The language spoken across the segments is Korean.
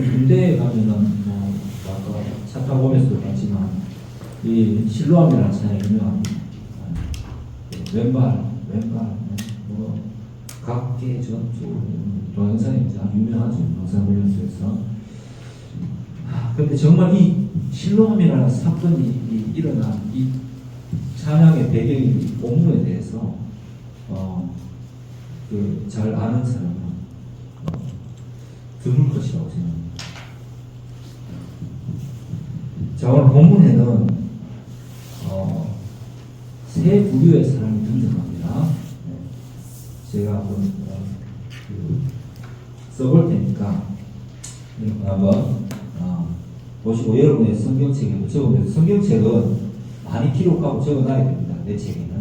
우리 군대에 가면은 뭐 아까 차 타고 오면서도 봤지만 이 실로암이라는 차에 유명한 왼발 뭐 각계 전투 동영상이 아주 유명하죠. 영상훈련소에서. 근데 정말 이 실로암이라는 사건이 일어난 이 찬양의 배경이 본문에 대해서 잘 아는 사람은 드물 것이라고 생각합니다. 자, 오늘 본문에는 세 부류의 사람이 등장합니다. 제가 한번 써볼 테니까 한번 보시고 여러분의 성경책에 적으면서, 성경책은 많이 기록하고 적어놔야 됩니다. 내 책에는.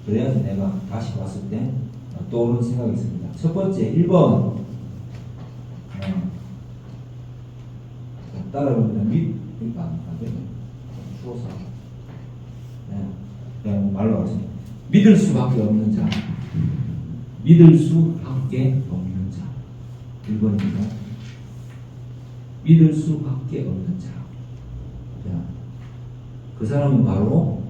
그래야지 내가 다시 봤을 때 떠오르는 생각이 있습니다. 첫 번째 1번 따라오면 그러니까 안 되네. 추워서 그냥 말로 하겠습니다. 믿을 수밖에 없는 자. 믿을 수밖에 없는 자. 1번입니다. 믿을 수밖에 없는 자. 그 사람은 바로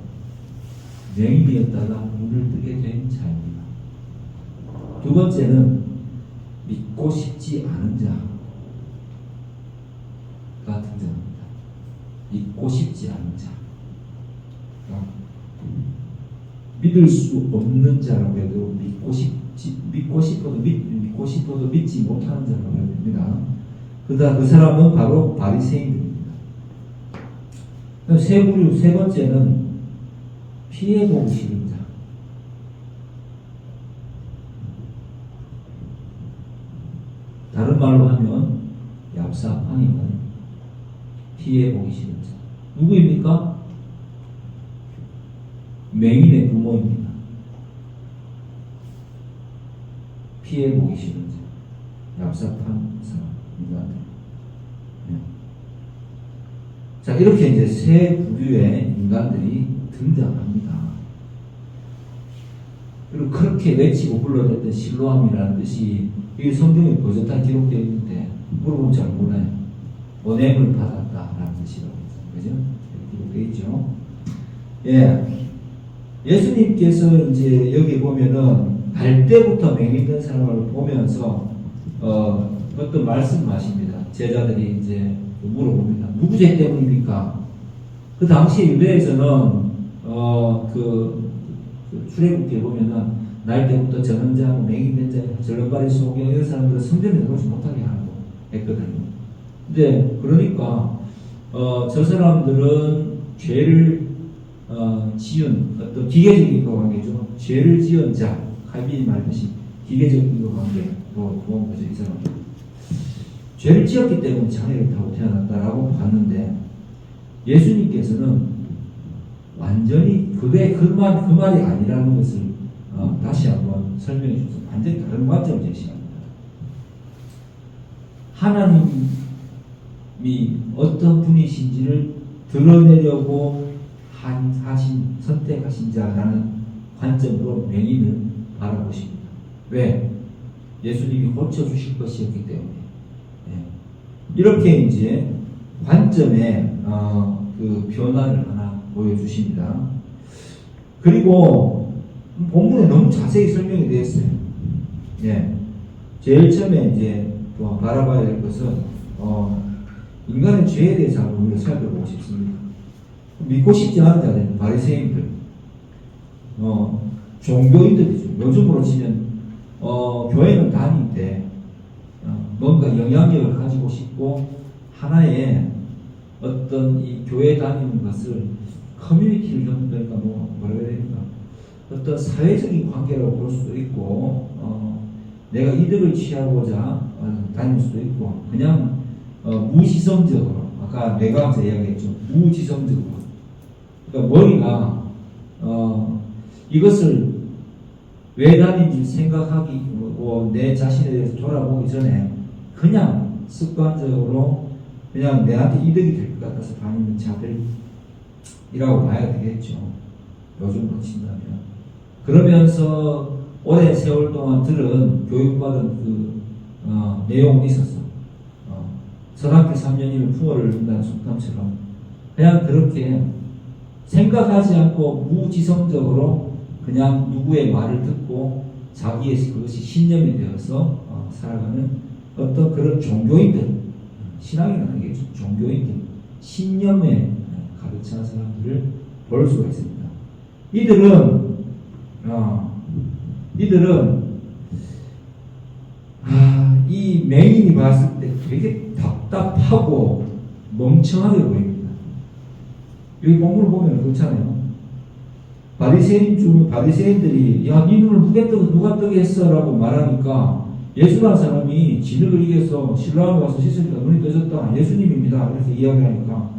맹인이었다가 눈을 뜨게 된 자입니다. 두 번째는 믿고 싶지 않은 자가 등장합니다. 믿고 싶지 않은 자. 믿을 수 없는 자라고 해도 믿고 싶어도 믿지 못하는 자라고 해야 됩니다. 그 사람은 바로 바리새인들입니다. 세 부류, 세 번째는 피해보기 싫은 자. 다른 말로 하면 얍삽하니까 피해보기 싫은 자. 누구입니까? 맹인의 부모입니다. 피해보기 싫은 자. 얍삽한 사람입니다. 자, 이렇게 이제 세 부류의 인간들이 등장합니다. 그리고 그렇게 외치고 불러댔던 실로암이라는 뜻이 이 성경에 버젓한 기록되어 있는데 물어보면 잘 몰라요. 은혜를 받았다라는 뜻이라고 해서, 그죠? 기록되어 있죠. 예. 예수님께서 이제 여기 보면은 갈 때부터 맹인된 사람을 보면서 어떤 말씀하십니다. 제자들이 이제 물어봅니다. 누구 죄 때문입니까? 그 당시 유대에서는 출애굽기에 보면은 날 때부터 전원자하고 맹인된 자, 절름발이 소경 이런 사람들을 성전에 들어오지 못하게 하고 했거든요. 근데 그러니까 저 사람들은 죄를 지은 어떤 기계적인 관계죠. 죄를 지은 자, 칼빈이 말듯이 기계적인 관계로 보는 거죠. 이 사람들. 죄를 지었기 때문에 장애를 타고 태어났다라고 봤는데, 예수님께서는 완전히 그 말이 아니라는 것을 다시 한번 설명해 주셔서 완전히 다른 관점을 제시합니다. 하나님이 어떤 분이신지를 드러내려고 선택하신 자라는 관점으로 맹인을 바라보십니다. 왜? 예수님이 고쳐주실 것이었기 때문에. 이렇게 이제 관점의 그 변화를 하나 보여주십니다. 그리고 본문에 너무 자세히 설명이 되어 있어요. 예. 제일 처음에 이제 또 바라봐야 될 것은 인간의 죄에 대해서 한번 우리가 살펴보고 싶습니다. 믿고 싶지 않은 자들은 바리새인들, 종교인들이죠. 요즘으로 치면 교회는 다닐 때 뭔가 영향력을 가지고 싶고 하나의 어떤 이 교회 다니는 것을 커뮤니티를 겪는다니까 뭐라 해야 됩니까? 어떤 사회적인 관계라고 볼 수도 있고 내가 이득을 취하고자 다닐 수도 있고 그냥 무지성적으로 아까 내가 이야기했죠. 무지성적으로 그러니까 머리가 이것을 왜 다닌지 생각하기 내 자신에 대해서 돌아보기 전에 그냥 습관적으로 그냥 내한테 이득이 될 것 같아서 다니는 자들이라고 봐야 되겠죠. 요즘으로 친다면. 그러면서 오랜 세월 동안 들은 교육받은 그 내용은 있었어. 초등학교 3년이면 풍어를 른다는 속담처럼 그냥 그렇게 생각하지 않고 무지성적으로 그냥 누구의 말을 듣고 자기의 그것이 신념이 되어서 살아가는 어떤 그런 종교인들, 신앙이라는 게 종교인들, 신념에 가득 찬 사람들을 볼 수가 있습니다. 이들은 이 맹인이 봤을 때 되게 답답하고 멍청하게 보입니다. 여기 본문을 보면 그렇잖아요. 바리새인들이 야, 네 눈을 누가 뜨게 했어? 라고 말하니까 예수라는 사람이 진흙을 이겨서 실로암에 와서 씻으니까 눈이 떠졌다. 예수님입니다. 이렇게 이야기하니까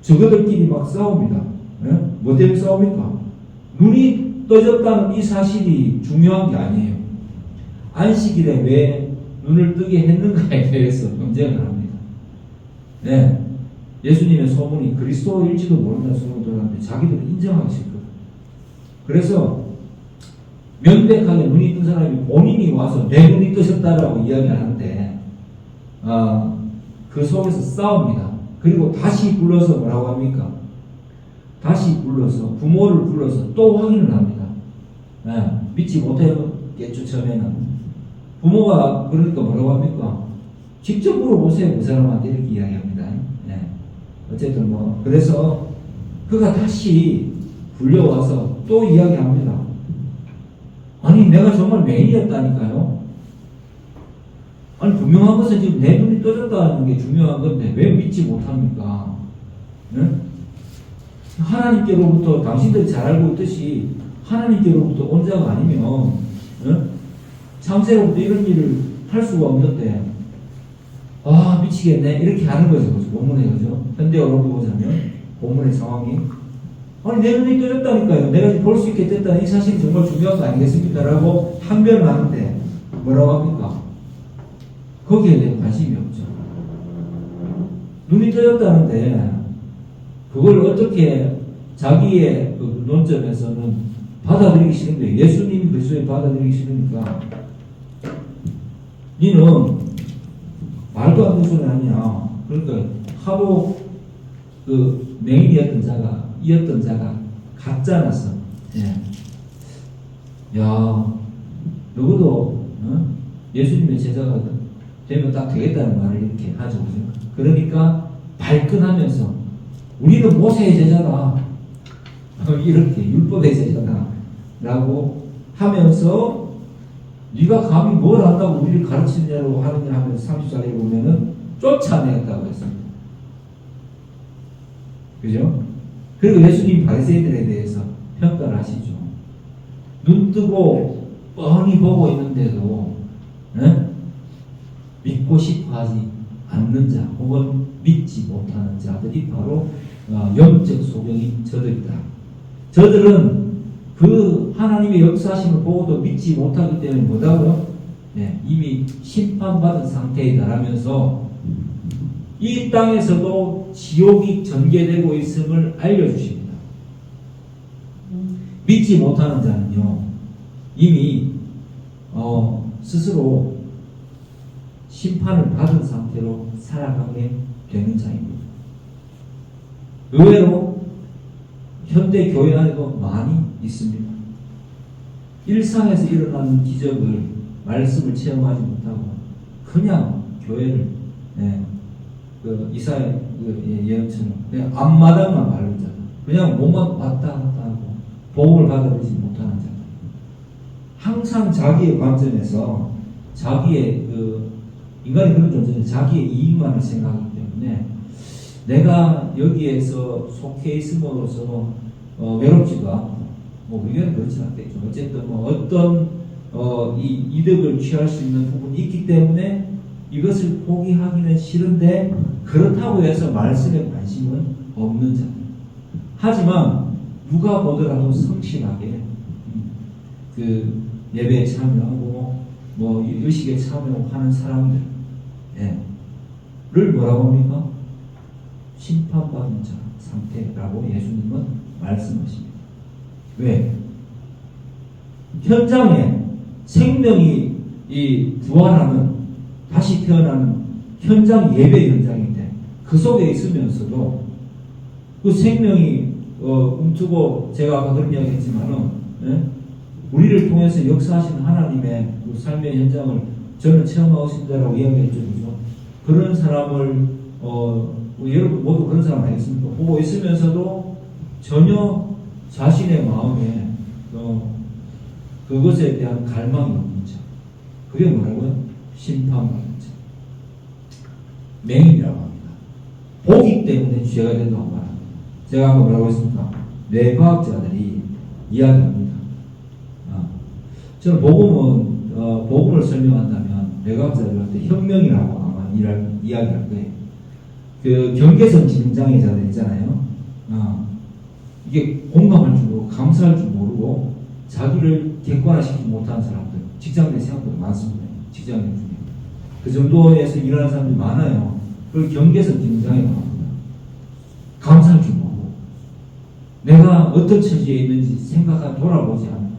저거들끼리 막 싸웁니다. 네? 뭐 때문에 싸웁니까? 눈이 떠졌다는 이 사실이 중요한 게 아니에요. 안식일에 왜 눈을 뜨게 했는가에 대해서 논쟁을 합니다. 네. 예수님의 소문이 그리스도일지도 모른다는 소문이 돌았는데 자기들은 인정하기 싫거든. 그래서 명백하게 눈이 뜬 사람이 본인이 와서 내 눈이 뜨셨다라고 이야기하는데 그 속에서 싸웁니다. 그리고 다시 불러서 뭐라고 합니까? 다시 불러서 부모를 불러서 또 확인을 합니다. 네, 믿지 못했겠죠. 처음에는 부모가 그러니까 뭐라고 합니까? 직접 물어보세요. 그 사람한테 이렇게 이야기합니다. 네. 어쨌든 그래서 그가 다시 불려와서 또 이야기합니다. 아니 내가 정말 맹인이었다니까요. 아니 분명한 것은 지금 내 눈이 떠졌다는 게 중요한 건데 왜 믿지 못합니까? 네? 하나님께로부터 당신들이 잘 알고 있듯이 하나님께로부터 온 자가 아니면 창세로부터 이런 일을 할 수가 없는데 미치겠네 이렇게 하는 거죠. 본문에 그죠? 현대어로 보자면 본문의 상황이 아니 내 눈이 떠졌다니까요. 내가 볼 수 있게 됐다는 이 사실이 정말 중요한 거 아니겠습니까? 라고 항변을 하는데 뭐라고 합니까? 거기에 대한 관심이 없죠. 눈이 떠졌다는데 그걸 어떻게 자기의 그 논점에서는 받아들이기 싫은데 예수님이 그리스도에 받아들이기 싫으니까 니는 말도 안 되는 소리 아니야. 그러니까 하도 그 맹인이었던 자가 가짜라서 야 너도 예수님의 제자가 되면 딱 되겠다는 말을 이렇게 하죠. 그러니까 발끈하면서 우리는 모세의 제자다. 이렇게 율법의 제자다. 라고 하면서 네가 감히 뭘 안다고 우리를 가르치느냐고 하느냐 하면서 34절에 보면은 쫓아내었다고 했습니다. 그죠? 그리고 예수님 바리새인들에 대해서 평가를 하시죠. 눈 뜨고 뻔히 보고 있는데도 믿고 싶어 하지 않는 자 혹은 믿지 못하는 자들이 바로 영적 소경인 저들이다. 저들은 그 하나님의 역사심을 보고도 믿지 못하기 때문에 뭐라고요? 이미 심판받은 상태이다라면서 이 땅에서도 지옥이 전개되고 있음을 알려주십니다. 믿지 못하는 자는요 이미 스스로 심판을 받은 상태로 살아가게 되는 자입니다. 의외로 현대 교회 안에도 많이 있습니다. 일상에서 일어나는 기적을 말씀을 체험하지 못하고 그냥 교회를 그 이사야 예언처럼 그냥 앞마당만 바르자. 그냥 몸만 왔다 갔다 하고 복음을 받아들이지 못하는 자. 항상 자기의 관점에서 자기의 인간이 그런 존재는 자기의 이익만을 생각하기 때문에 내가 여기에서 속해 있음으로써 외롭지도 않고 의견은 그렇지 않겠죠. 어쨌든 어떤 이 이득을 취할 수 있는 부분이 있기 때문에 이것을 포기하기는 싫은데 그렇다고 해서 말씀에 관심은 없는 자. 하지만 누가 보더라도 성실하게 그 예배에 참여하고 의식에 참여하는 사람들 를 뭐라고 합니까? 심판받은 자 상태라고 예수님은 말씀하십니다. 왜? 현장에 생명이 부활하는 다시 태어나는 현장 예배 현장인데 그 속에 있으면서도 그 생명이 움트고 제가 아까 그런 이야기 했지만은 예? 우리를 통해서 역사하신 하나님의 그 삶의 현장을 저는 체험하고 싶다라고 이야기했죠. 그죠? 그런 사람을 여러분 모두 그런 사람 아니겠습니까? 보고 있으면서도 전혀 자신의 마음에 그것에 대한 갈망이 없는 자. 그게 뭐라고요? 심판받는 자. 맹인이라고 합니다. 보기 때문에 죄가 된다고 말합니다. 제가 아까 뭐라고 했습니까? 뇌과학자들이 이야기합니다. 저는 복음을 설명한다면 뇌과학자들한테 혁명이라고 아마 이야기할 거예요. 그 경계선 지능장애자들 있잖아요. 이게 공감할 줄 모르고 감사할 줄 모르고 자기를 객관화시키지 못하는 사람들 직장내 생각보다 많습니다. 직장인 중에 그 정도에서 일하는 사람들이 많아요. 그걸 경계선 지능장애가 합니다. 감사할 줄 모르고 내가 어떤 처지에 있는지 생각하고 돌아보지 않고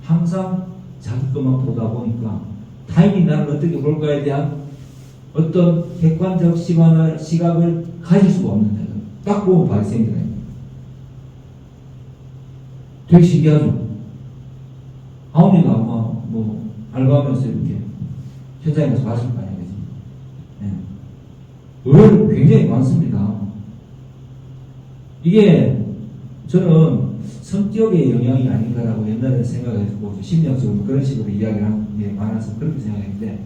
항상 자기 것만 보다 보니까 타인이 나를 어떻게 볼까에 대한 어떤 객관적 시각을 가질 수가 없는 거예요. 딱 보면 발생되는 거예요. 되게 신기하죠? 아우니가 아마 알바하면서 이렇게 현장에 가서 봤을 거 아니에요. 네. 의외로 굉장히 많습니다. 이게 저는 성격의 영향이 아닌가라고 옛날에 생각했고 심리학적으로 그런 식으로 이야기를 하는 게 많아서 그렇게 생각했는데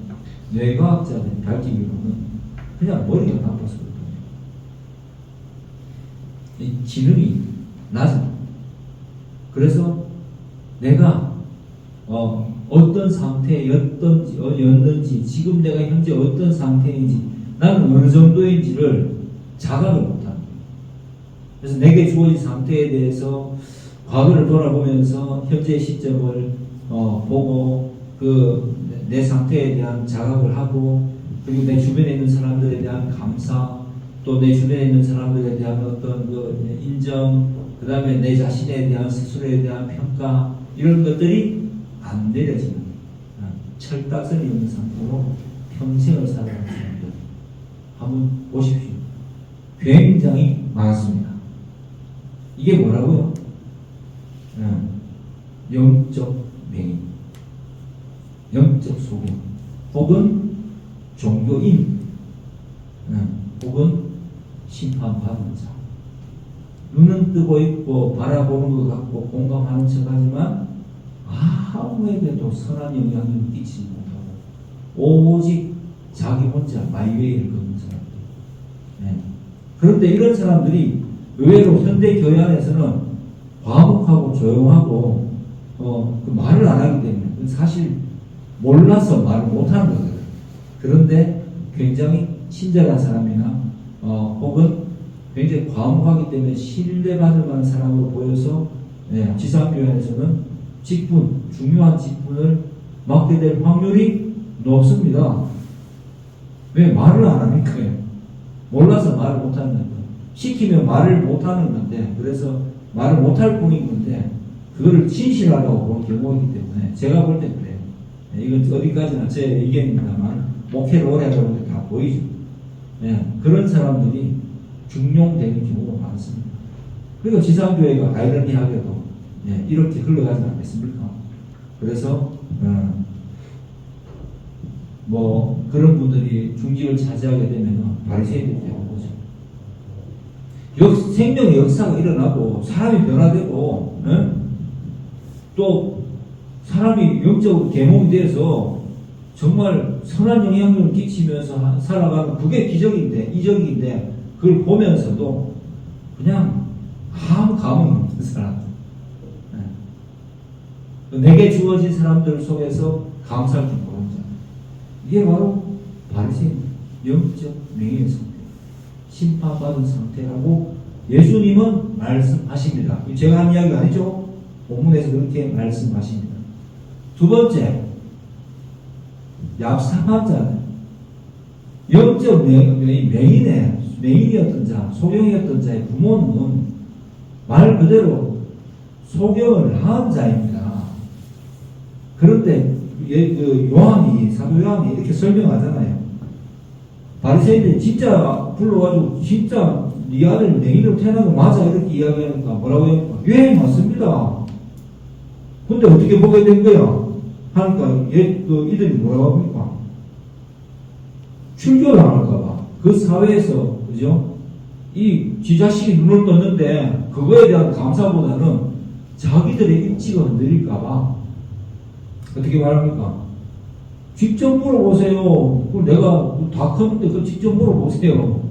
뇌과학자들이 밝히기로는 그냥 머리가 나빠서 그렇거든요. 이 지능이 낮은. 그래서 내가 어떤 상태였는지 지금 내가 현재 어떤 상태인지 나는 어느 정도인지를 자각을 못합니다. 그래서 내게 주어진 상태에 대해서 과거를 돌아보면서 현재 시점을 보고 내 상태에 대한 자각을 하고 그리고 내 주변에 있는 사람들에 대한 감사 또 내 주변에 있는 사람들에 대한 어떤 그 인정 그 다음에 내 자신에 대한 스스로에 대한 평가 이런 것들이 안 내려지는 철딱선이 없는 상태로 평생을 살아가는 사람들 한번 보십시오. 굉장히 많습니다. 이게 뭐라고요? 영적 맹인, 영적 소경, 혹은 종교인, 혹은 심판받은 자. 눈은 뜨고 있고 바라보는 것 같고 공감하는 척하지만 아무에게도 선한 영향을 끼치지 못하고 오직 자기 혼자 마이웨이를 걷는 사람들. 그런데 이런 사람들이 의외로 현대 교회 안에서는 과묵하고 조용하고 그 말을 안 하기 때문에 사실 몰라서 말을 못하는 거거든요. 그런데 굉장히 친절한 사람이나 혹은 굉장히 과묵하기 때문에 신뢰받을 만한 사람으로 보여서 지상교회 안에서는 중요한 직분을 맡게 될 확률이 높습니다. 왜 말을 안 하니까요? 몰라서 말을 못하는 거예요. 시키면 말을 못하는 건데 그래서 말을 못할 뿐인 건데 그거를 진실하다고 보는 경우이기 때문에 제가 볼 때 그래요. 이건 어디까지나 제 의견입니다만 목회를 오래 하다 보면 다 보이죠. 그런 사람들이 중용되는 경우가 많습니다. 그리고 지상교회가 아이러니하게도 이렇게 흘러가지 않겠습니까? 그래서 그런 분들이 중직을 차지하게 되면 바리새인들이 되는 거죠. 생명의 역사가 일어나고 사람이 변화되고 또 사람이 영적으로 계몽이 돼서 정말 선한 영향력을 끼치면서 살아가는 그게 이적인데 그걸 보면서도 그냥 아무 감흥이 없는 사람. 내게 주어진 사람들 속에서 감사할 줄 모르는 자. 이게 바로 바리새인 영적 맹인의 상태, 심판받은 상태라고 예수님은 말씀하십니다. 제가 한 이야기가 아니죠. 본문에서 그렇게 말씀하십니다. 두 번째, 얍삽한 자는 영적 맹인이었던 자, 소경이었던 자의 부모는 말 그대로 소경을 한 자입니다. 그런데 사도 요한이 이렇게 설명하잖아요. 바리새인들이 진짜 불러가지고 진짜 네 아들 맹인으로 태어난 거 맞아 이렇게 이야기하니까 뭐라고 해요? 예 맞습니다. 근데 어떻게 보게 된 거야? 하니까 이들이 뭐라고 합니까? 출교를 안 할까봐 그 사회에서 그죠? 지 자식이 눈을 떴는데 그거에 대한 감사보다는 자기들의 입지가 흔들릴까봐 어떻게 말합니까? 직접 물어보세요. 내가 다 컸는데 그 직접 물어보세요.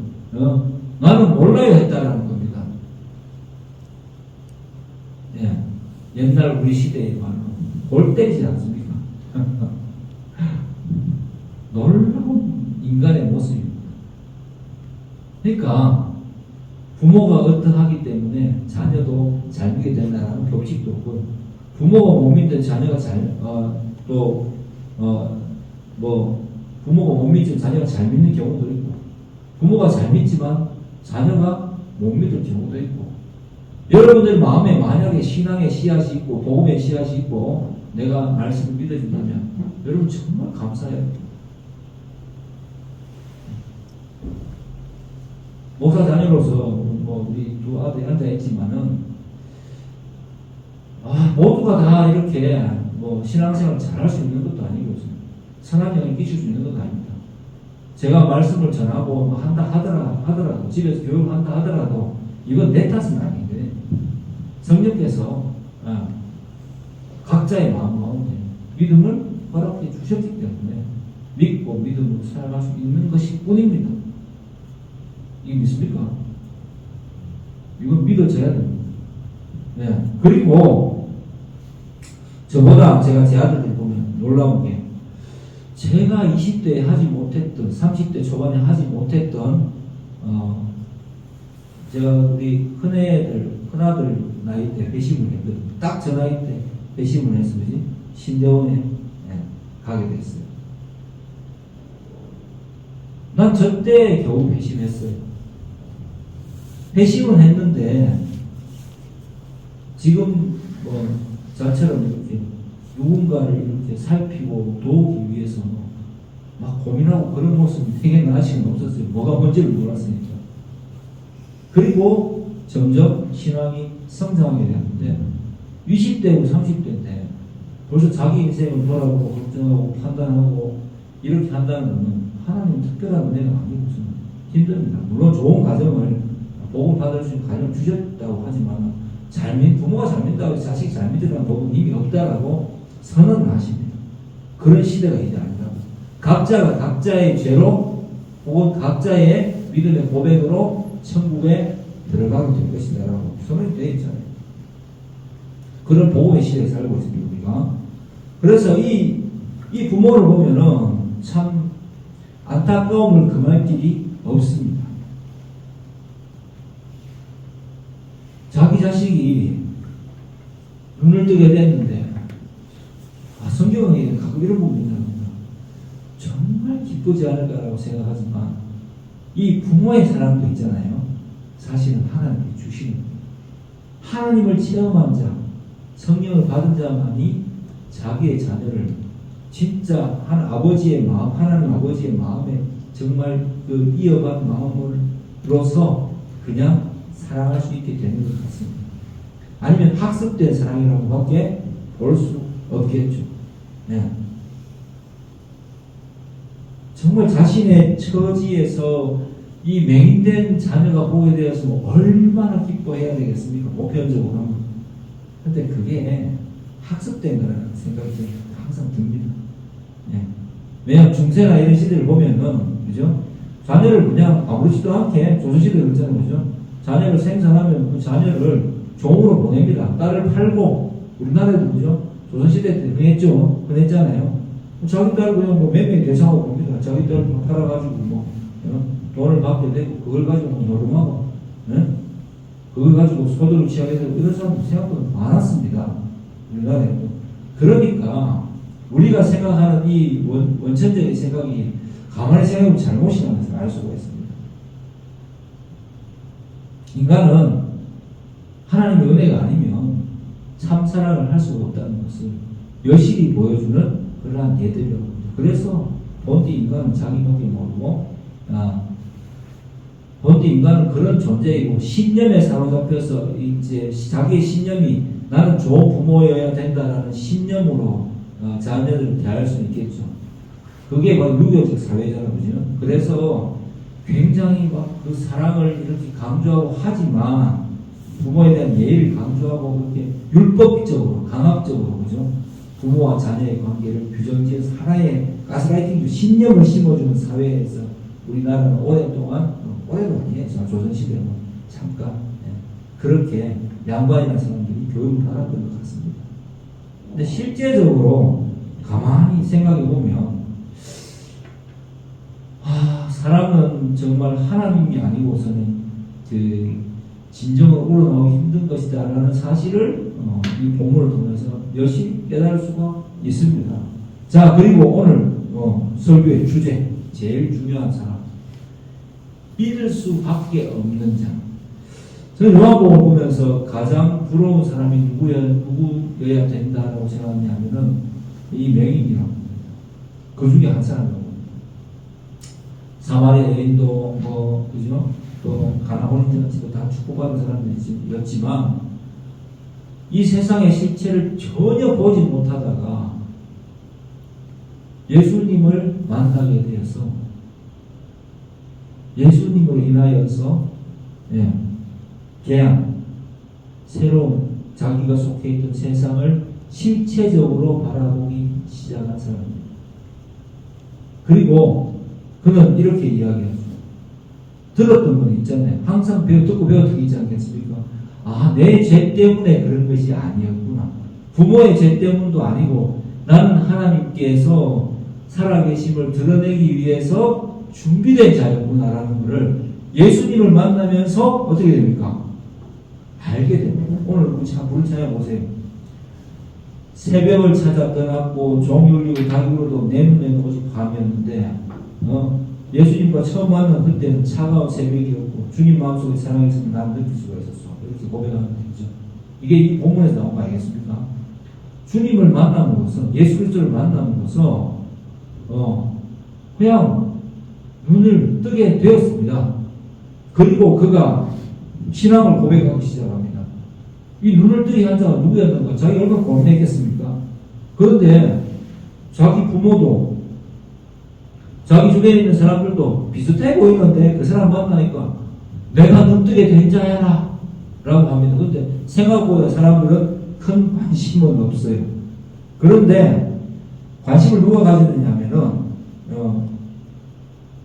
나는 몰라야 했다라는 겁니다. 예. 옛날 우리 시대에 말은 골 때리지 않습니까? 놀라운 인간의 모습입니다. 그러니까 부모가 어떠하기 때문에 자녀도 잘 믿게 된다는 법칙도 없고 부모가 못 믿든 자녀가 부모가 못 믿지만 자녀가 잘 믿는 경우도 있고 부모가 잘 믿지만 자녀가 못 믿을 경우도 있고 여러분들 마음에 만약에 신앙의 씨앗이 있고 복음의 씨앗이 있고 내가 말씀을 믿어준다면 여러분 정말 감사해요. 목사 자녀로서 우리 두 아들이 앉아있지만은 모두가 다 이렇게 신앙생활 잘할 수 있는 것도 아니고 선한 영향을 끼칠 수 있는 것도 아닙니다. 제가 말씀을 전하고 한다 하더라도 집에서 교육을 한다 하더라도 이건 내 탓은 아닌데 성령께서 각자의 마음 가운데 믿음을 허락해 주셨기 때문에 믿고 믿음으로 살아갈 수 있는 것이 뿐입니다. 이게 믿습니까? 이건 믿어져야 됩니다. 네. 그리고 저보다 제가 제 아들들 보면 놀라운 게 제가 20대에 하지 못했던 30대 초반에 하지 못했던 제가 우리 큰아들 나이 때 배심을 했거든요. 딱 저 나이 때 배심을 해서 신대원에 가게 됐어요. 난 저때 겨우 배심했어요. 배심은 했는데 지금 저처럼 이렇게 누군가를 이렇게 살피고 도우기 위해서 막 고민하고 그런 모습이 되게 아직은 없었어요. 뭐가 뭔지를 몰랐으니까. 그리고 점점 신앙이 성장하게 되었는데 20대고 30대인데 벌써 자기 인생을 돌아보고 걱정하고 판단하고 이렇게 한다는 것은 하나님 특별한 은혜가 아니고서 힘듭니다. 물론 좋은 가정을 복을 받을 수 있는 가정을 주셨다고 하지만 부모가 잘 믿다고 해서 자식이 잘 믿으라는 법은 이미 없다라고 선언을 하십니다. 그런 시대가 이제 아니라 각자가 각자의 죄로 혹은 각자의 믿음의 고백으로 천국에 들어가게 될 것이다라고 선언이 되어 있잖아요. 그런 복음의 시대에 살고 있습니다, 우리가. 그래서 이 부모를 보면은 참 안타까움을 금할 길이 없습니다. 자기 자식이 눈을 뜨게 됐는데, 성경에 가끔 이런 부분이 있답니다. 정말 기쁘지 않을까라고 생각하지만, 이 부모의 사랑도 있잖아요. 사실은 하나님이 주시는 거예요. 하나님을 체험한 자, 성령을 받은 자만이 자기의 자녀를 진짜 아버지의 마음, 하나님 아버지의 마음에 정말 그 이어간 마음으로서 그냥 사랑할 수 있게 되는 것 같습니다. 아니면 학습된 사랑이라고밖에 볼 수 없겠죠. 네. 정말 자신의 처지에서 이 맹인된 자녀가 보게 되었으면 얼마나 기뻐해야 되겠습니까? 보편적으로 하면. 근데 그게 학습된 거라는 생각이 항상 듭니다. 네. 왜냐하면 중세나 이런 시대를 보면은, 그죠? 자녀를 그냥 아무렇지도 않게 조선시대에 그랬잖아요. 그죠? 자녀를 생산하면 그 자녀를 종으로 보냅니다. 딸을 팔고, 우리나라에도 그죠? 조선시대 때 그랬죠? 그랬잖아요. 자기 딸 그냥 몇 명이 대상하고 봅니다. 자기 딸 팔아가지고 돈을 받게 되고, 그걸 가지고 노름하고, 네? 그걸 가지고 소득을 취하게 되고, 이런 사람들 생각보다 많았습니다. 우리나라에도. 그러니까, 우리가 생각하는 이 원천적인 생각이 가만히 생각하면 잘못이라는 것을 알 수가 있습니다. 인간은 하나님의 은혜가 아니면 참 사랑을 할 수가 없다는 것을 여실히 보여주는 그러한 예들이라고 합니다. 그래서 본디 인간은 자기 목에 모르고 본디 인간은 그런 존재이고 신념에 사로잡혀서 이제 자기의 신념이 나는 좋은 부모여야 된다라는 신념으로 자녀들을 대할 수 있겠죠. 그게 바로 유교적 사회잖아요. 그죠? 그래서 굉장히 막 그 사랑을 이렇게 강조하고 하지만 부모에 대한 예의를 강조하고 그렇게 율법적으로 강압적으로 그죠? 부모와 자녀의 관계를 규정지어서 하나의 가스라이팅도 신념을 심어주는 사회에서 우리나라는 오랫동안 오래도 아니에요. 조선시대는 잠깐 그렇게 양반이나 사람들이 교육을 받았던 것 같습니다. 근데 실제적으로 가만히 생각해 보면 사람은 정말 하나님이 아니고서는 그 진정으로 우러나오기 힘든 것이다라는 사실을 이 본문을 통해서 열심히 깨달을 수가 있습니다. 자, 그리고 오늘 설교의 주제 제일 중요한 사람 믿을 수밖에 없는 자. 저는 요한복음을 보면서 가장 부러운 사람이 누구여야 된다라고 생각하냐면은 이 맹인이라고 그 중에 한 사람이라고. 사마리아 여인도 그죠? 또 가나 혼인잔치도 다 축복받은 사람들이었지만 이 세상의 실체를 전혀 보지 못하다가 예수님을 만나게 되어서 예수님으로 인하여서 개양 새로운 자기가 속해 있던 세상을 실체적으로 바라보기 시작한 사람입니다. 그리고 그는 이렇게 이야기하죠. 들었던 건 있잖아요. 항상 듣고 배웠던 게 있지 않겠습니까? 내 죄 때문에 그런 것이 아니었구나. 부모의 죄 때문도 아니고 나는 하나님께서 살아계심을 드러내기 위해서 준비된 자였구나라는 것을 예수님을 만나면서 어떻게 됩니까? 알게 됩니다. 오늘 우리 찬양 보세요. 새벽을 찾아 떠났고 종이 울리고 닭이 울어도 내 눈에는 오직 밤이었는데 예수님과 처음 만난 그때는 차가운 새벽이었고 주님 마음속에 사랑이 있으면 난 느낄 수가 있었어. 이렇게 고백하는 거죠. 이게 이 본문에서 나온 거 아니겠습니까? 주님을 만남으로써 예수 그리스도를 만남으로써 그냥 눈을 뜨게 되었습니다. 그리고 그가 신앙을 고백하기 시작합니다. 이 눈을 뜨게 한 자가 누구였는가? 자기 얼마나 고민했겠습니까? 그런데 자기 부모도 자기 주변에 있는 사람들도 비슷해 보이는데 그 사람 만나니까 내가 눈 뜨게 된 자야라 라고 합니다. 그런데 생각보다 사람들은 큰 관심은 없어요. 그런데 관심을 누가 가지느냐 하면은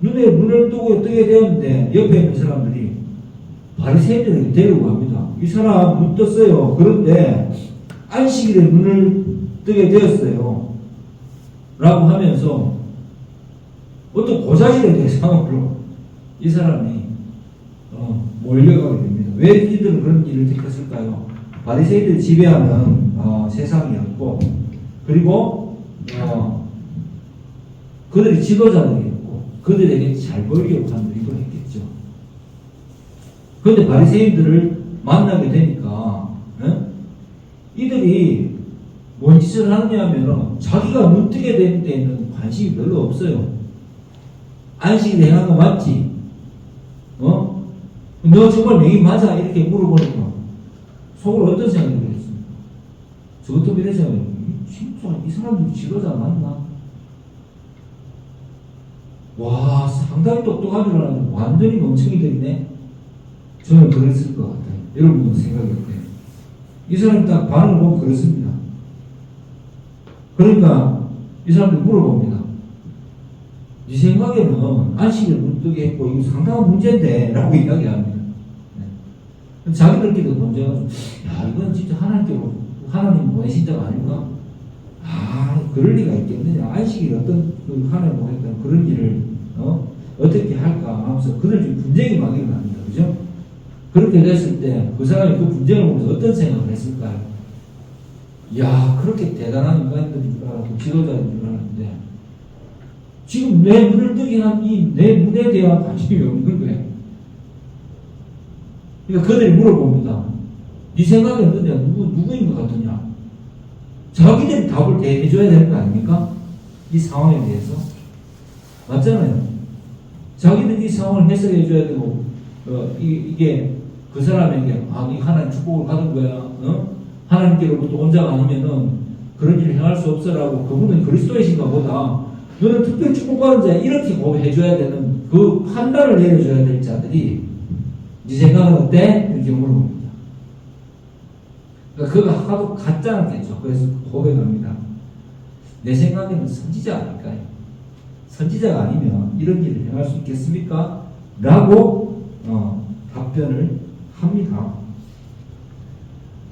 눈을 뜨게 되었는데 옆에 있는 사람들이 바리새인들에게 데리고 갑니다. 이 사람 눈 떴어요. 그런데 안식일에 눈을 뜨게 되었어요. 라고 하면서 어떤 고자질의 대상으로 이 사람이 몰려가게 됩니다. 왜 이들은 그런 일을 택했을까요? 바리새인들이 지배하는 세상이었고 그리고 그들이 지도자들이었고 그들에게 잘 보이려고 하는 일을 했겠죠. 그런데 바리새인들을 만나게 되니까 이들이 뭔 짓을 하느냐 하면 자기가 눈 뜨게 된 데에는 관심이 별로 없어요. 안식일 행한 거 맞지? 너 정말 맹인 맞아? 이렇게 물어보니까 속으로 어떤 생각이 들겠습니까? 저것도 이런 생각이 진짜 이 사람들이 지도자 맞나? 와, 상당히 똑똑한 줄 알았는데 완전히 멍청이들이네? 저는 그랬을 것 같아요. 여러분도 생각이 어때요? 이 사람이 딱 반응을 보면 그렇습니다. 그러니까 이 사람들이 물어봅니다. 네 생각에는 안식일 눈 뜨게 했고 이거 상당한 문제인데 라고 이야기합니다. 자기들끼리도 문제가 이건 진짜 하나님 보내신 자가 아닌가? 그럴 리가 있겠느냐? 안식일 어떤 하나님 보냈다는 그런 일을 어떻게 할까 하면서 그들 중에 분쟁이 막 일어납니다. 그죠? 그렇게 됐을 때 그 사람이 그 분쟁을 보면서 어떤 생각을 했을까요? 그렇게 대단한 인간들인 줄 알았고 지도자인 줄 알았는데 지금 내 눈을 뜨게 한 이 내 눈에 대한 관심이 없는 거예요. 그러니까 그들이 물어봅니다. 네 생각에는 내가 누구인 것 같으냐? 자기들이 답을 대해줘야 되는 거 아닙니까? 이 상황에 대해서. 맞잖아요. 자기는 이 상황을 해석해 줘야 되고, 이게 그 사람에게, 이 하나님 축복을 받은 거야. 하나님께로부터 온 자가 아니면은 그런 일을 행할 수 없어라고, 그분은 그리스도이신가 보다. 너는 특별히 축복받은 자야. 이렇게 고백해줘야 되는 그 판단을 내려줘야 될 자들이, 네 생각은 어때? 이렇게 물어봅니다. 그러니까 그거 하도 같지 않겠죠. 그래서 고백합니다. 내 생각에는 선지자 아닐까요? 선지자가 아니면 이런 일을 행할 수 있겠습니까? 라고 답변을 합니다.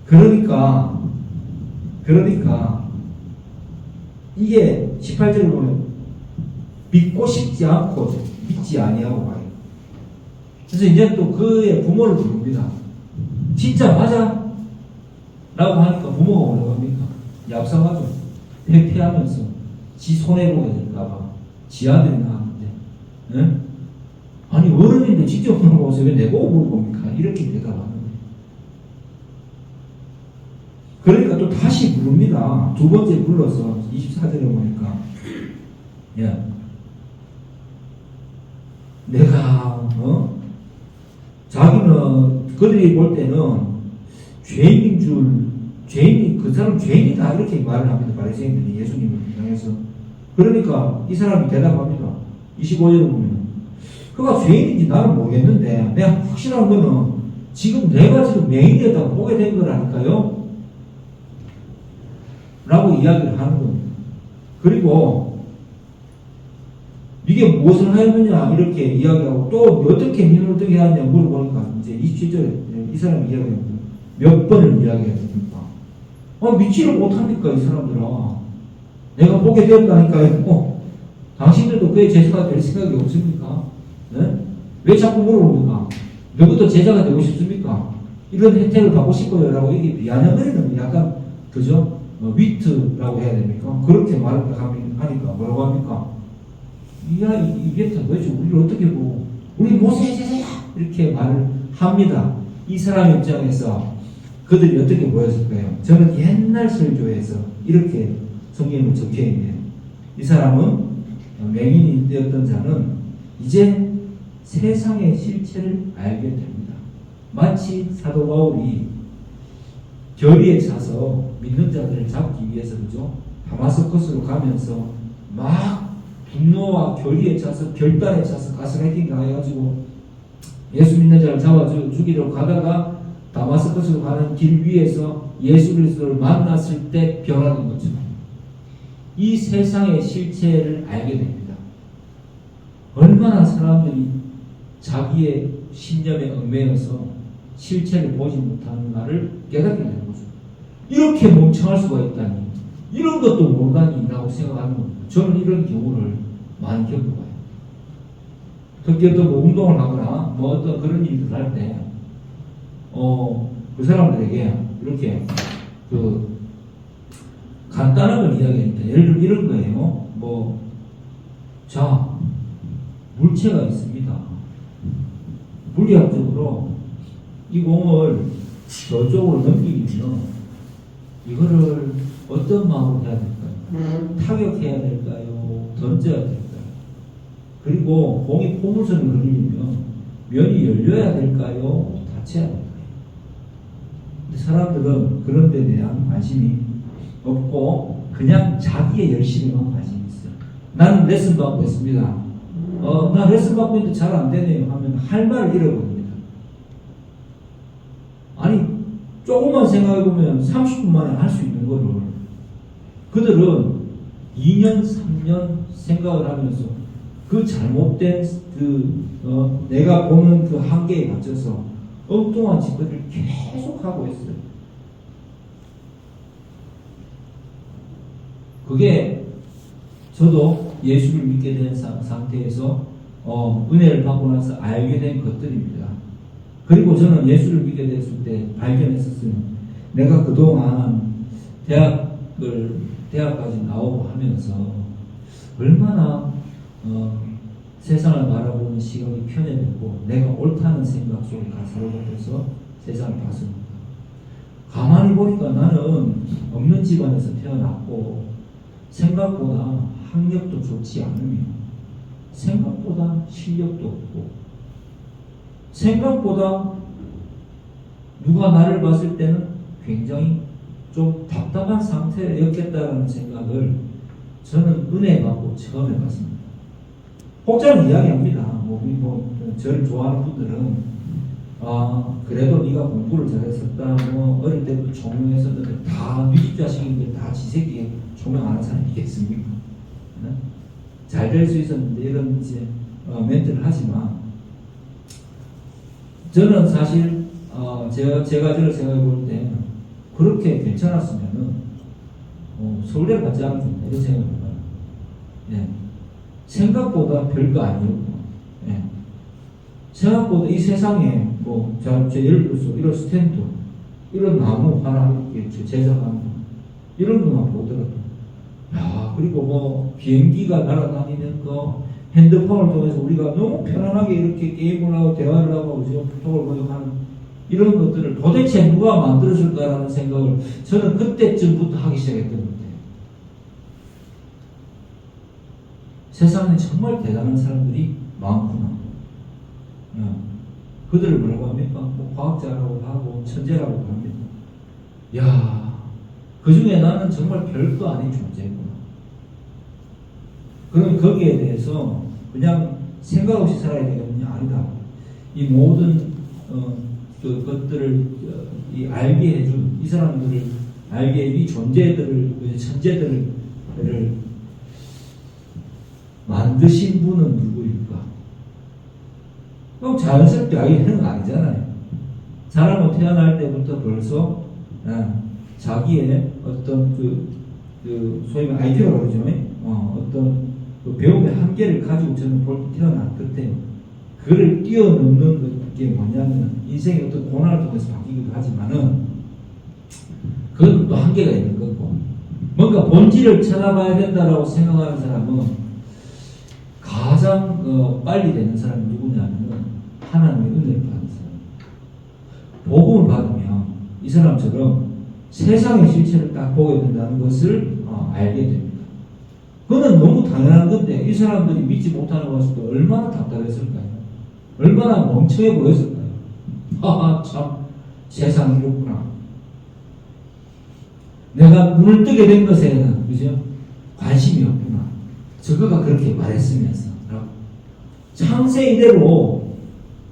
그러니까 이게 18절을 보면 믿고 싶지 않고 믿지 아니하고 봐요. 그래서 이제 또 그의 부모를 부릅니다. 진짜 맞아? 라고 하니까 부모가 뭐라고 합니까? 얍상하죠. 회피하면서 지 손해보게 될까봐 지 아들이 나왔는데, 응? 아니 어른인데 직접 물어보세요. 왜 내보고 물어봅니까? 이렇게 대답하는 거예요. 그러니까 또 다시 부릅니다. 두 번째 불러서 24절에 보니까, 야, 내가 자기는 그들이 볼 때는 죄인이 그 사람 죄인이다 이렇게 말을 합니다. 바리새인들이 예수님을 향해서. 그러니까 이 사람이 대답합니다. 25절을 보면 그가 죄인인지 나는 모르겠는데 내가 확실한 거는 지금 내가 지금 맹인이었다고 보게 된 거라니까요 라고 이야기를 하는 겁니다. 그리고 이게 무엇을 하였느냐 이렇게 이야기하고 또 어떻게 민을 어떻게 하느냐 물어보니까 이제 27절에 이 사람이 이야기합니다. 몇 번을 이야기했습니까? 믿지를 못합니까 이 사람들아. 내가 보게 되었다니까요. 당신들도 그의 제자가 될 생각이 없습니까? 네? 왜 자꾸 물어봅니까? 너부터 제자가 되고 싶습니까? 이런 혜택을 받고 싶어요 라고 이게 비아냥거리는 약간 그죠? 위트라고 해야 됩니까? 그렇게 말을 하니까 뭐라고 합니까? 이게 도대체 우리를 어떻게 보고 우리 모세의 제자야 이렇게 말을 합니다. 이 사람 입장에서 그들이 어떻게 보였을까요? 저는 옛날 설교에서 이렇게 성경에 적혀있네요. 이 사람은 맹인이 되었던 자는 이제 세상의 실체를 알게 됩니다. 마치 사도 바울이 결의에 차서 믿는 자들을 잡기 위해서 그죠? 다마스커스로 가면서 막 분노와 결의에 차서 결단에 차서 가스라이팅 당해가지고 예수 믿는 자를 잡아 죽이려고 가다가 다마스커스로 가는 길 위에서 예수 그리스도를 만났을 때 변하는 거죠. 이 세상의 실체를 알게 됩니다. 얼마나 사람들이 자기의 신념에 얽매여서 실체를 보지 못하는가를 깨닫게 되는 거죠. 이렇게 멍청할 수가 있다니, 이런 것도 모르다니 라고 생각하는 겁니다. 저는 이런 경우를 많이 겪어봐요. 특히 어떤 운동을 하거나 어떤 그런 일을 할 때 그 사람들에게 이렇게 간단한 걸 이야기합니다. 예를 들어 이런 거예요. 자, 물체가 있습니다. 물리학적으로 이 공을 저쪽으로 넘기려면 이거를 어떤 마음으로 해야 될까요? 타격해야 될까요? 던져야 될까요? 그리고 공이 포물선을 그리려면 면이 열려야 될까요? 닫혀야 될까요? 근데 사람들은 그런 데 대한 관심이 없고 그냥 자기의 열심에만 관심이 있어요. 나는 레슨 받고 있습니다. 나 레슨 받고 있는데 잘 안 되네요 하면 할 말을 잃어버립니다. 아니 조금만 생각해보면 30분 만에 할 수 있는 거를 그들은 2년 3년 생각을 하면서 그 잘못된 내가 보는 그 한계에 갇혀서 엉뚱한 짓거리를 계속 하고 있어요. 그게 저도 예수를 믿게 된 상태에서 은혜를 받고 나서 알게 된 것들입니다. 그리고 저는 예수를 믿게 됐을 때 발견했었어요. 내가 그동안 대학까지 나오고 하면서 얼마나 세상을 바라보는 시각이 편해졌고 내가 옳다는 생각 속에 사로잡혀서 세상을 봤습니다. 가만히 보니까 나는 없는 집안에서 태어났고 생각보다 학력도 좋지 않으며 생각보다 실력도 없고, 생각보다 누가 나를 봤을 때는 굉장히 좀 답답한 상태였겠다라는 생각을 저는 은혜 받고 처음 해봤습니다. 혹자는 이야기합니다. 저를 좋아하는 분들은 그래도 네가 공부를 잘했었다. 어릴 때부터 총명했었는데 다 네 집 자식인데 다 지 새끼 총명 안 하는 사람이 있겠습니까? 네? 잘 될 수 있었는데 이런 이제 멘트를 하지만 저는 사실 제가 저를 생각해 볼 때 그렇게 괜찮았으면은 서울대를 갔지 않았겠나 이런 생각을 해봐요. 예. 생각보다 별거 아니었고, 예. 생각보다 이 세상에 제 예를 들어서 이런 스탠드, 이런 나무 하나 이렇게 제작하는 거, 이런 것만 보더라도, 야, 그리고 비행기가 날아다니는 거, 핸드폰을 통해서 우리가 너무 편안하게 이렇게 게임을 하고 대화를 하고 카톡을 보내고 이런 것들을 도대체 누가 만들어줄까라는 생각을 저는 그때쯤부터 하기 시작했던 것 같아요. 세상에 정말 대단한 사람들이 많구나. 그들을 뭐라고 합니까? 과학자라고 하고 천재라고 합니다. 야, 그 중에 나는 정말 별거 아닌 존재구나. 그럼 거기에 대해서 그냥 생각 없이 살아야 되겠느냐? 아니다. 이 모든 것들을 알게 해준 이 사람들을 알게 해준 이 존재들을 천재들을 만드신 분은 누구일까? 그럼 자연스럽게 알게 되는 거 아니잖아요. 사람은 태어날 때부터 벌써 자기의 어떤 소위 말 IQ라고 그러죠. 어떤 배움의 한계를 가지고 저는 태어났을 그를 뛰어넘는 게 뭐냐면 인생의 어떤 고난을 통해서 바뀌기도 하지만은 그건 또 한계가 있는 거고, 뭔가 본질을 찾아봐야 된다라고 생각하는 사람은 가장 빨리 되는 사람이 누구냐면 하나님의 은혜를 받는 사람. 복음을 받으면 이 사람처럼 세상의 실체를 딱 보게 된다는 것을 알게 됩니다. 그건 너무 당연한 건데 이 사람들이 믿지 못하는 것을 얼마나 답답했을까요? 얼마나 멍청해 보였을까요? 참 세상이 이렇구나. 내가 눈을 뜨게 된 것에는 그죠? 관심이 없구나. 저거가 그렇게 말했으면서 창세 이대로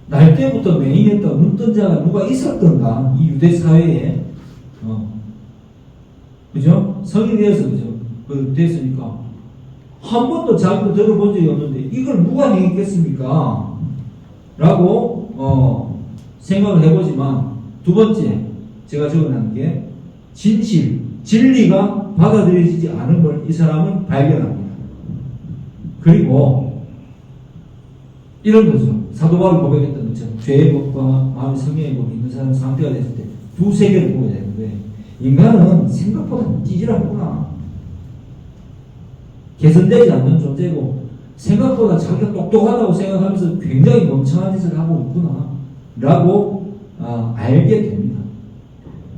날 때부터 맹인했던 눈뜬 자가 누가 있었던가 이 유대 사회에 그죠? 성인이 되어서 그죠? 됐으니까 한 번도 자기도 들어본 적이 없는데 이걸 누가 행했겠습니까? 라고 생각을 해보지만 두 번째 제가 적어놓은 게 진리가 받아들여지지 않음을 이 사람은 발견합니다. 그리고 이런 거죠. 사도 바울이 고백했던 것처럼 죄의 법과 마음의 성령의 법이 있는 사람 상태가 됐을 때 두 세계를 보게 되는데 인간은 생각보다 찌질하구나. 개선되지 않는 존재고 생각보다 자기가 똑똑하다고 생각하면서 굉장히 멍청한 짓을 하고 있구나 라고 알게 됩니다.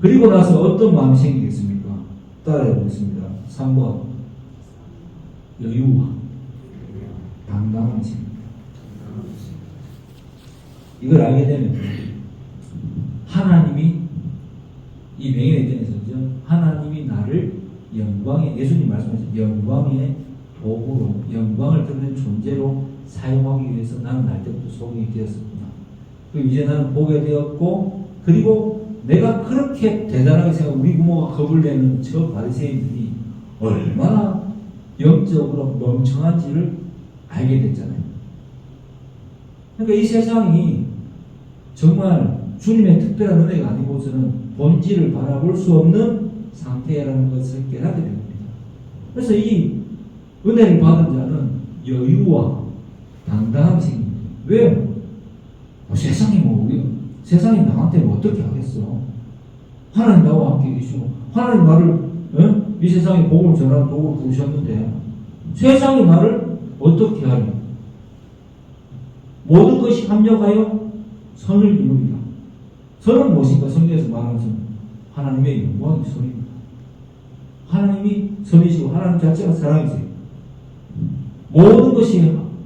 그리고 나서 어떤 마음이 생기겠습니까? 따라해 보겠습니다. 3번 여유와 당당한 심. 이걸 알게 되면 하나님이 이 맹인의 입장에서죠. 하나님이 나를 영광의, 예수님 말씀하신 영광의 도구로, 영광을 드리는 존재로 사용하기 위해서 나는 날 때부터 소경이 되었었구나. 그리고 이제 나는 보게 되었고, 그리고 내가 그렇게 대단하게 생각하고 우리 부모가 겁을 내는 저 바리새인들이 얼마나 영적으로 멍청한지를 알게 됐잖아요. 그러니까 이 세상이 정말 주님의 특별한 은혜가 아니고서는 본질을 바라볼 수 없는 상태라는 것을 깨닫게 됩니다. 그래서 이 은혜를 받은 자는 여유와 당당함이 생깁니다. 왜요? 세상이 세상이 나한테 어떻게 하겠어? 하나님 나와 함께 계시고 하나님 나를 이 세상에 복음을 전하는 도구를 부으셨는데 세상이 나를 어떻게 하냐? 모든 것이 합력하여 선을 이루리라. 선은 무엇인가? 성경에서 말하는 선. 하나님의 영광이 선입니다. 하나님이 선이시고 하나님 자체가 사랑이세요. 모든 것이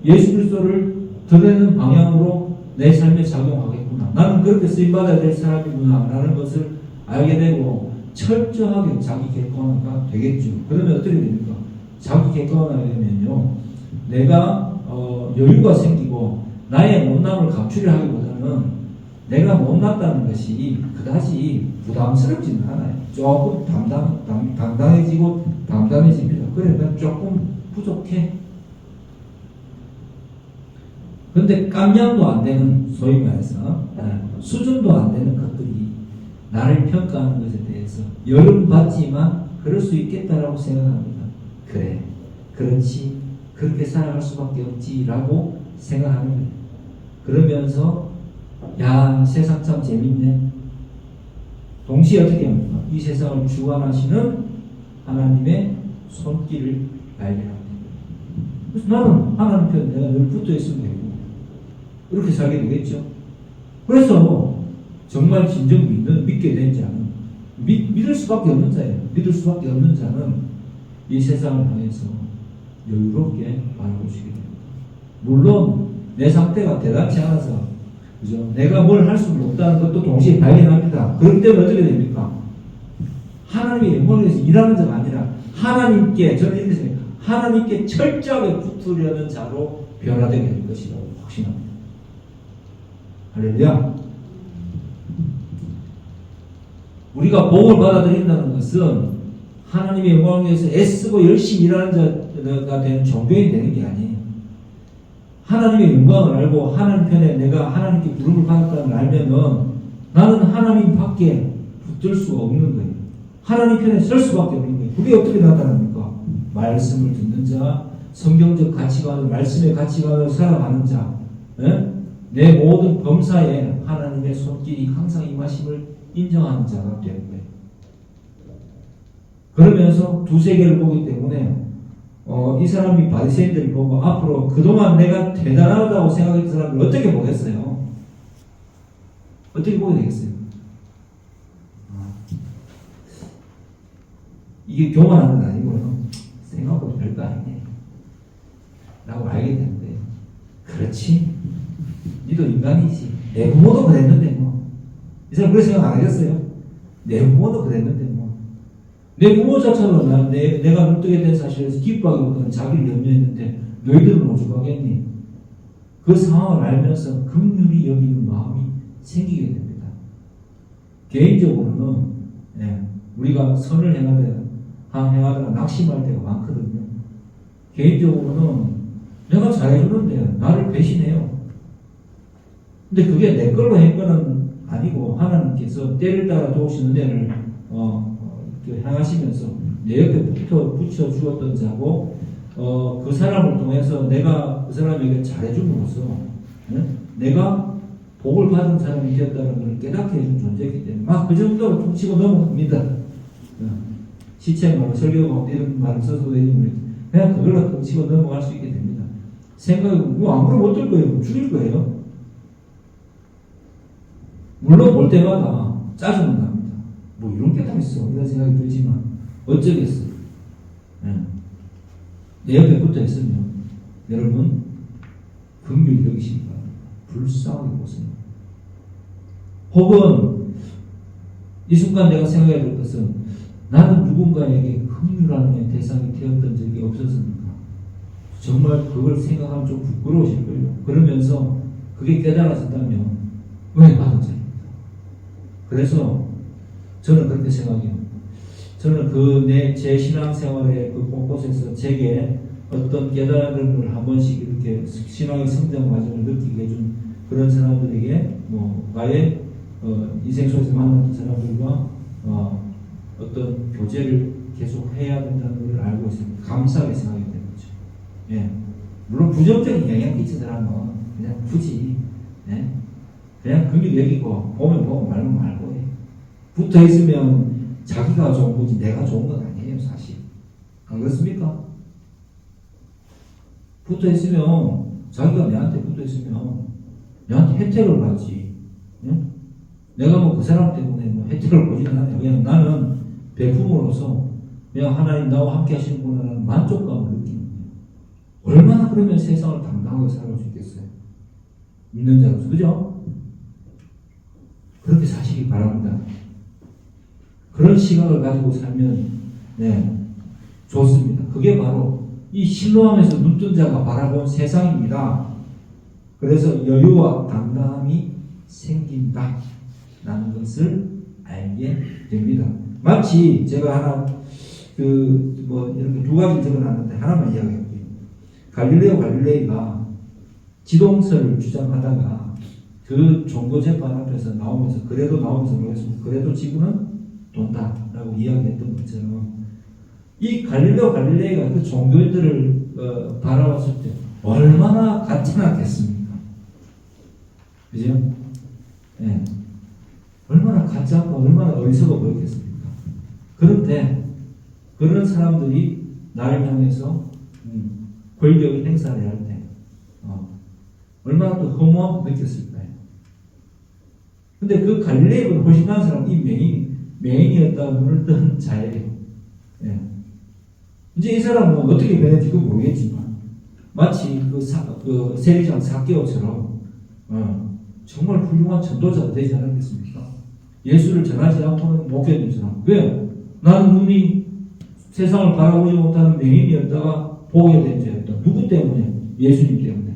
예수 그리스도를 드러내는 방향으로 내 삶에 작용하겠구나. 나는 그렇게 쓰임받아야 될 사람이구나 라는 것을 알게 되고 철저하게 자기 객관화가 되겠죠. 그러면 어떻게 됩니까? 자기 객관화가 되면요, 내가 여유가 생기고 나의 못남을 감추려 하기보다는 내가 못났다는 것이 그다지 부담스럽지는 않아요. 조금 당당해지고 담담해집니다. 그래, 난 조금 부족해. 근데 깜냥도 안 되는, 소위 말해서 수준도 안 되는 것들이 나를 평가하는 것에 대해서 열받지만 그럴 수 있겠다라고 생각합니다. 그래, 그렇지, 그렇게 살아갈 수밖에 없지라고 생각하는 거예요. 그러면서 야, 세상 참 재밌네. 동시에 어떻게 합니까? 이 세상을 주관하시는 하나님의 손길을 발견합니다. 그래서 나는 하나님 편에 내가 늘 붙어 있으면 되고 이렇게 살게 되겠죠. 그래서 정말 진정 믿게 된 자는 믿을 수밖에 없는 자예요. 믿을 수밖에 없는 자는 이 세상을 향해서 여유롭게 바라보시게 됩니다. 물론 내 상태가 대단치 않아서 그죠? 내가 뭘 할 수 없다는 것도 동시에 발견합니다. 그렇기 때문에 어떻게 됩니까? 하나님의 영광을 위해서 일하는 자가 아니라 하나님께, 저는 이렇게 생각해요. 하나님께 철저하게 붙으려는 자로 변화되게 될 것이라고 확신합니다. 할렐루야. 우리가 복을 받아들인다는 것은 하나님의 영광을 위해서 애쓰고 열심히 일하는 자가 되는 종교인이 되는 게 아니에요. 하나님의 영광을 알고 하나님 편에 내가 하나님께 부름을 받았다는 걸 알면은 나는 하나님 밖에 붙들 수가 없는 거예요. 하나님 편에 설 수밖에 없는 거예요. 그게 어떻게 나타납니까? 말씀을 듣는 자, 성경적 가치관을, 말씀의 가치관을 살아가는 자, 내 모든 범사에 하나님의 손길이 항상 임하심을 인정하는 자가 되는 거예요. 그러면서 두세 개를 보기 때문에 이 사람이 바리새인들을 보고 앞으로 그동안 내가 대단하다고 생각했던 사람을 어떻게 보겠어요? 어떻게 보게 되겠어요? 이게 교만한 건 아니고요. 생각보다 별거 아니네 라고 알게 되는데, 그렇지, 니도 인간이지. 내 부모도 그랬는데 뭐. 이 사람 그렇게 생각 안 하겠어요? 내 부모도 그랬는데 뭐. 내 부모자처럼 내가 눈뜨게 된 사실에서 기뻐하기보다는 자기를 염려했는데 너희들은 오죽하겠니? 그 상황을 알면서 긍휼히 여기는 마음이 생기게 됩니다. 개인적으로는 우리가 선을 행하다가 낙심할 때가 많거든요. 개인적으로는 내가 잘해주는데 나를 배신해요. 근데 그게 내 걸로 한 거는 아니고 하나님께서 때를 따라 도우시는 데를 행하시면서 내 옆에 붙여 주었던 자고, 그 사람을 통해서 내가 그 사람에게 잘해줌으로써 내가 복을 받은 사람이 되었다는 걸 깨닫게 해준 존재이기 때문에 그 정도로 퉁치고 넘어갑니다. 시체말로 설교 이런 말을 써서 그냥 그걸로 퉁치고 넘어갈 수 있게 됩니다. 생각이 아무로 못 들 거예요. 죽일 거예요. 물론 볼 때마다 짜증은 납니다. 뭐 이런 게 다 있어 이런 생각이 들지만 어쩌겠어요. 내 옆에 붙어 있으면 여러분 긍휼히 여기시기 바랍니다. 불쌍하게 보세요. 혹은 이 순간 내가 생각해야 될 것은 나는 누군가에게 긍휼함의 대상이 되었던 적이 없었습니까? 정말 그걸 생각하면 좀 부끄러우실 거예요. 그러면서 그게 깨달아졌다면 왜 받은 자입니다. 그래서 저는 그렇게 생각해요. 저는 제 신앙생활의 그 곳곳에서 제게 어떤 깨달음을 한 번씩 이렇게 신앙의 성장 과정을 느끼게 해준 그런 사람들에게 나의 인생 속에서 만났던 사람들과 어떤 교제를 계속 해야 된다는 걸 알고 있습니다. 감사하게 생각이 되는 거죠. 예. 물론 부정적인 영향이 끼친 사람은 그냥 굳이 그냥 긍휼히 여기고 보면 보고 말면 말고 붙어 있으면 자기가 좋은 거지 내가 좋은 건 아니에요, 사실. 안 그렇습니까? 붙어 있으면 자기가 내한테 붙어 있으면 내한테 혜택을 받지. 내가 그 사람 때문에 혜택을 보지는 않아요. 그냥 나는 베품으로서 그냥 하나님 나와 함께 하시는구나라는 만족감을 느끼는 거예요. 얼마나 그러면 세상을 당당하게 살아갈 수 있겠어요? 믿는 자로서. 그죠? 그렇게 사시기 바랍니다. 그런 시각을 가지고 살면 좋습니다. 그게 바로 이 실로암에서 눈뜬 자가 바라본 세상입니다. 그래서 여유와 당당함이 생긴다 라는 것을 알게 됩니다. 마치 제가 하나 이렇게 두 가지 적어놨는데 하나만 이야기할게요. 갈릴레오 갈릴레이가 지동설을 주장하다가 그 종교 재판 앞에서 나오면서 그래도 지구는 돈다라고 이야기했던 것처럼 이 갈릴레오 갈릴레이가 그 종교인들을 바라봤을 때 얼마나 가짜났겠습니까? 그죠? 네. 얼마나 가짜고 얼마나 어리석어 보였겠습니까? 그런데 그런 사람들이 나를 향해서 권력의 행사를 할 때 얼마나 또 허무함을 느꼈을까요? 근데 그 갈릴레이보다 훨씬 나은 사람은 이 맹인이었다 눈을 뜬 자예요. 예. 이제 이 사람은 어떻게 변했는지 모르겠지만 마치 그 세리장 삭개오처럼 정말 훌륭한 전도자가 되지 않았겠습니까? 예수를 전하지 않고는 못 견딘 사람. 왜? 나는 눈이 세상을 바라보지 못하는 맹인이었다가 보게 된 자였다. 누구 때문에? 예수님 때문에.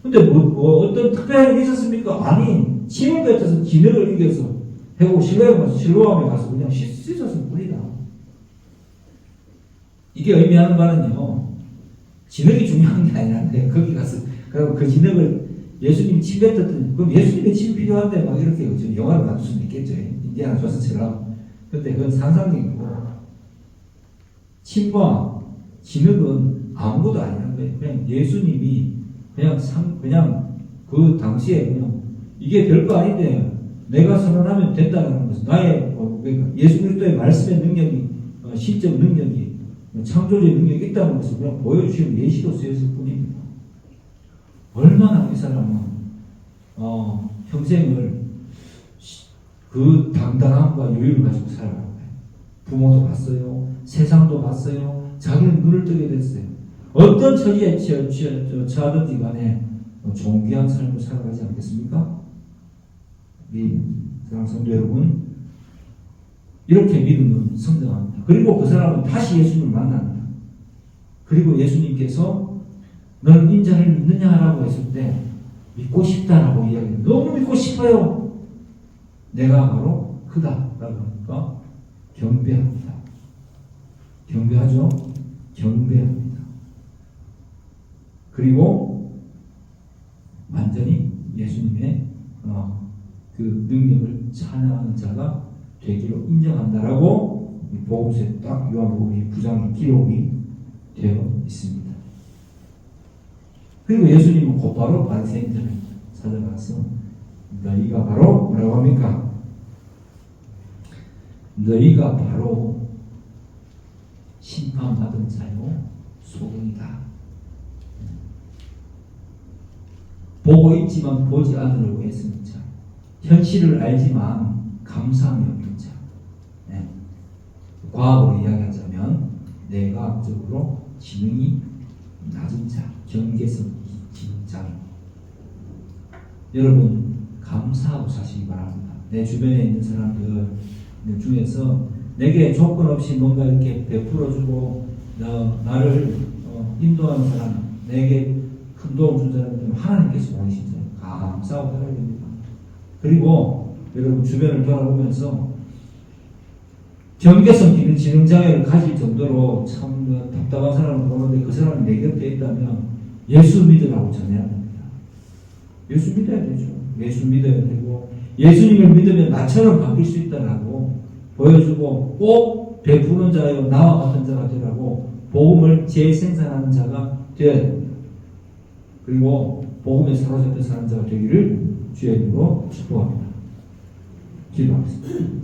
근데 어떤 특별한 일이 있었습니까? 아니, 침을 뱉어서 진흙을 이겨서 해고 실로암에 가서 그냥 씻었을 뿐이다. 이게 의미하는 바는요, 진흙이 중요한 게 아니란데, 거기 가서, 그리고 그 진흙을 예수님이 침 뱉었더니, 그럼 예수님의 침 필요한데, 막 이렇게 영화를 만들 수는 있겠죠. 인디아나 존스처럼. 근데 그건 상상력이고, 침과 진흙은 아무것도 아니라는 거예요. 그냥 예수님이 그냥 그 당시에 그냥 이게 별거 아닌데 내가 선언하면 된다는 것은 나의 그러니까 예수 그리스도의 말씀의 능력이 신적 능력이 창조적인 능력이 있다는 것을 그냥 보여주시는 예시로 쓰였을 뿐입니다. 얼마나 이 사람은 평생을 그 당당함과 여유를 가지고 살아가요. 부모도 봤어요. 세상도 봤어요. 자기는 눈을 뜨게 됐어요. 어떤 처지에 처하든지 간에 존귀한 삶을 살아가지 않겠습니까? 우리 사랑하는 성도 여러분, 이렇게 믿으면 성장합니다. 그리고 그 사람은 다시 예수님을 만납니다. 그리고 예수님께서 너는 인자를 믿느냐라고 했을 때 믿고 싶다라고 이야기해요. 너무 믿고 싶어요. 내가 바로 그다라고 하니까 경배합니다. 경배하죠? 경배합니다. 그리고 완전히 예수님의 그 능력을 찬양하는 자가 되기로 인정한다라고 복음서에 딱 요한복음 9장 기록이 되어 있습니다. 그리고 예수님은 곧바로 바리새인들을 찾아가서 너희가 바로 뭐라고 합니까? 너희가 바로 심판받은 자요 소경이다. 보고 있지만 보지 않으려고 애쓰는 자, 현실을 알지만 감사함이 없는 자. 네. 과학으로 이야기하자면 뇌과학적으로 지능이 낮은 자, 경계성 긴장. 여러분 감사하고 사시기 바랍니다. 내 주변에 있는 사람들 중에서 내게 조건 없이 뭔가 이렇게 베풀어주고 나를 인도하는 사람, 내게 큰 도움 준 사람들은 하나님께서 보내신 자예요. 감사하고 살아야 됩니다. 그리고 여러분 주변을 돌아보면서 경계성 있는 지능장애를 가질 정도로 참 답답한 사람을 보는데 그 사람이 내 곁에 있다면 예수 믿으라고 전해야 됩니다. 예수 믿어야 되죠. 예수 믿어야 되고 예수님을 믿으면 나처럼 바뀔 수 있다라고 보여주고 꼭 베푸는 자요 나와 같은 자가 되라고 복음을 재생산하는 자가 되어야 됩니다. 그리고 복음에 사로잡혀 사는 자가 되기를 주의 이름으로 축복합니다. 기도하겠습니다.